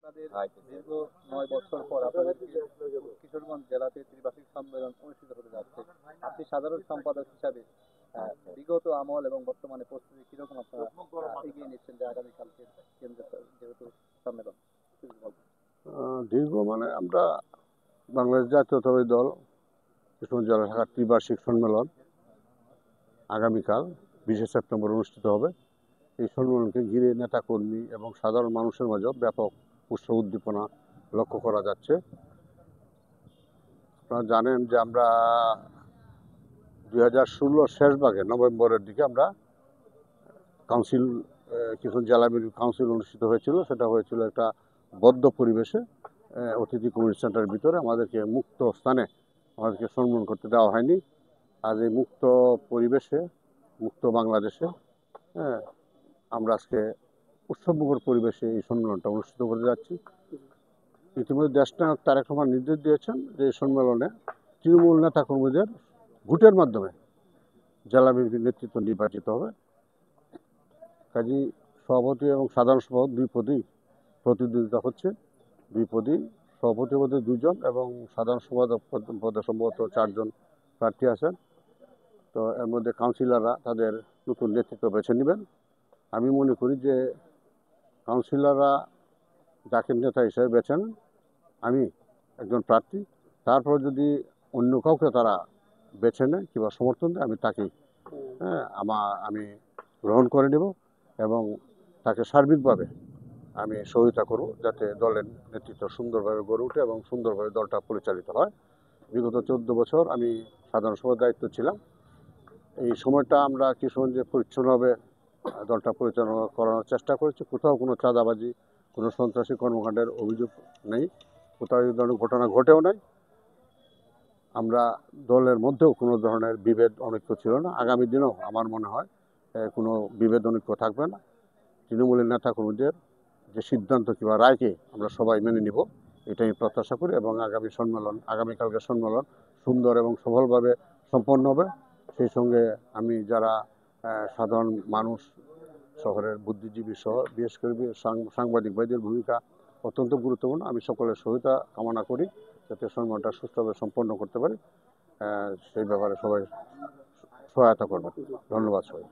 আপনাদের দীর্ঘ ৯ বছর পর আপনাদের কিশোরগঞ্জ জেলাতে ত্রিবার্ষিক সম্মেলন অনুষ্ঠিত হতে যাচ্ছে। আপনি সাধারণ সম্পাদক হিসাবে বিগত আমল এবং বর্তমানে প্রস্তুতি কিরকম আপনারা এগিয়ে নিচ্ছেন যে আগামীকালকে কেন্দ্র যেহেতু সম্মেলন যদি বলবেন। দীর্ঘ মানে আমরা বাংলাদেশ জাতীয়তাবাদী দল কিশোরগঞ্জ জেলা শাখার ত্রিবার্ষিক সম্মেলন আগামীকাল ২০শে সেপ্টেম্বর অনুষ্ঠিত হবে। এই সম্মেলনকে ঘিরে নেতাকর্মী এবং সাধারণ মানুষের মাঝেও ব্যাপক উৎসাহ উদ্দীপনা লক্ষ্য করা যাচ্ছে। আপনারা জানেন যে আমরা 2016 শেষ ভাগে নভেম্বরের দিকে আমরা কাউন্সিল কিশোরগঞ্জ জেলা বিএনপি কাউন্সিল অনুষ্ঠিত হয়েছিল। সেটা হয়েছিল একটা বদ্ধ পরিবেশে অতিথি কমিউনিটি সেন্টারের ভিতরে। আমাদেরকে মুক্ত স্থানে আমাদেরকে সম্মান করতে দেওয়া হয়নি। আজ এই মুক্ত পরিবেশে মুক্ত বাংলাদেশে আমরা আজকে উৎসবমুখর পরিবেশে এই সম্মেলনটা অনুষ্ঠিত করতে যাচ্ছি। ইতিমধ্যে দেশনায়ক তারেক রহমান নির্দেশ দিয়েছেন যে এই সম্মেলনে তৃণমূল নেতাকর্মীদের ভোটের মাধ্যমে জেলা বিএনপির নেতৃত্ব নির্বাচিত হবে। কাজী সভাপতি এবং সাধারণ সভাপতি দুই পদেই প্রতিদ্বন্দ্বিতা হচ্ছে। দুই পদেই সভাপতি পদে 2 জন এবং সাধারণ সম্পাদক পদে সম্ভবত 4 জন প্রার্থী আছেন। তো এর মধ্যে কাউন্সিলররা তাদের নতুন নেতৃত্ব বেছে নেবেন। আমি মনে করি যে কাউন্সিলররা যাকে নেতা হিসেবে বেছেন, আমি একজন প্রার্থী, তারপর যদি অন্য কাউকে তারা বেছে নেয় কিংবা সমর্থন দেয়, আমি তাকেই আমি গ্রহণ করে নেব এবং তাকে সার্বিকভাবে আমি সহায়তা করব যাতে দলের নেতৃত্ব সুন্দরভাবে গড়ে ওঠে এবং সুন্দরভাবে দলটা পরিচালিত হয়। বিগত 14 বছর আমি সাধারণ সভার দায়িত্ব ছিলাম। এই সময়টা আমরা কিশোরগঞ্জে পরিচ্ছন্নভাবে দলটা পরিচালনা করানোর চেষ্টা করেছি। কোথাও কোনো চাঁদাবাজি, কোনো সন্ত্রাসী কর্মকাণ্ডের অভিযোগ নেই, কোথাও এই ধরনের ঘটনা ঘটেও নাই। আমরা দলের মধ্যেও কোনো ধরনের বিভেদ অনৈক্য ছিল না। আগামী দিনেও আমার মনে হয় কোনো বিভেদ অনৈক্য থাকবে না। তৃণমূলের নেতাকর্মীদের যে সিদ্ধান্ত কিংবা রায়কে আমরা সবাই মেনে নিব, এটাই প্রত্যাশা করি এবং আগামীকালকে সম্মেলন সুন্দর এবং সফলভাবে সম্পন্ন হবে। সেই সঙ্গে আমি যারা সাধারণ মানুষ, শহরের বুদ্ধিজীবী সহ বিশেষ করে সাংবাদিক ভাইদের ভূমিকা অত্যন্ত গুরুত্বপূর্ণ। আমি সকলের সহায়তা কামনা করি যাতে সম্মেলনটা সুষ্ঠুভাবে সম্পন্ন করতে পারি। সেই ব্যাপারে সবাই সহায়তা করবেন। ধন্যবাদ সবাই।